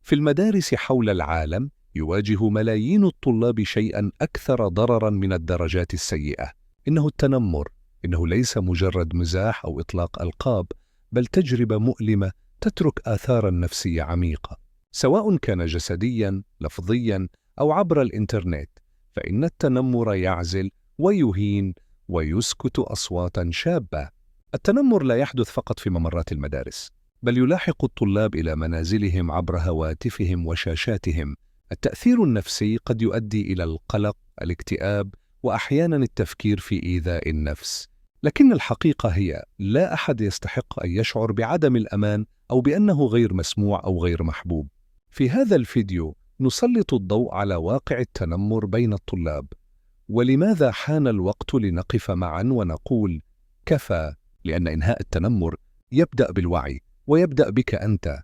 في المدارس حول العالم يواجه ملايين الطلاب شيئاً أكثر ضرراً من الدرجات السيئة، إنه التنمر. إنه ليس مجرد مزاح أو إطلاق ألقاب، بل تجربة مؤلمة تترك آثاراً نفسية عميقة، سواء كان جسدياً، لفظياً، أو عبر الإنترنت. فإن التنمر يعزل ويهين ويسكت أصواتاً شابة. التنمر لا يحدث فقط في ممرات المدارس، بل يلاحق الطلاب إلى منازلهم عبر هواتفهم وشاشاتهم. التأثير النفسي قد يؤدي إلى القلق، الاكتئاب، وأحياناً التفكير في إيذاء النفس. لكن الحقيقة هي لا أحد يستحق أن يشعر بعدم الأمان أو بأنه غير مسموع أو غير محبوب. في هذا الفيديو نسلط الضوء على واقع التنمر بين الطلاب، ولماذا حان الوقت لنقف معاً ونقول كفى، لأن إنهاء التنمر يبدأ بالوعي ويبدأ بك أنت.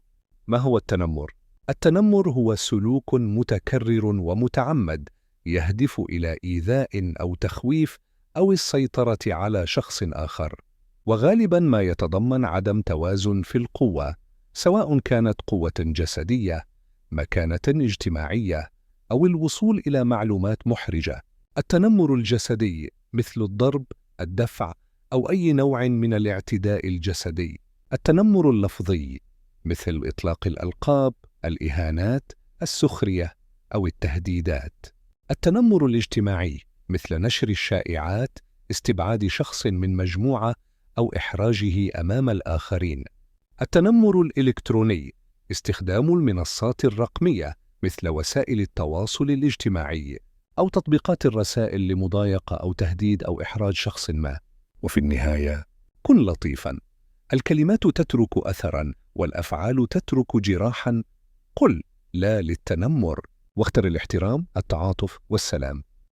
ما هو التنمر؟ التنمر هو سلوك متكرر ومتعمد يهدف إلى إيذاء أو تخويف أو السيطرة على شخص آخر، وغالباً ما يتضمن عدم توازن في القوة، سواء كانت قوة جسدية، مكانة اجتماعية، أو الوصول إلى معلومات محرجة. التنمر الجسدي مثل الضرب، الدفع، أو أي نوع من الاعتداء الجسدي. التنمر اللفظي مثل إطلاق الألقاب، الإهانات، السخرية، أو التهديدات. التنمر الاجتماعي مثل نشر الشائعات، استبعاد شخص من مجموعة، أو إحراجه أمام الآخرين. التنمر الإلكتروني استخدام المنصات الرقمية مثل وسائل التواصل الاجتماعي أو تطبيقات الرسائل لمضايقة أو تهديد أو إحراج شخص ما. وفي النهاية، كن لطيفاً. الكلمات تترك أثراً والأفعال تترك جراحاً. قل لا للتنمر، واختر الاحترام، التعاطف والسلام.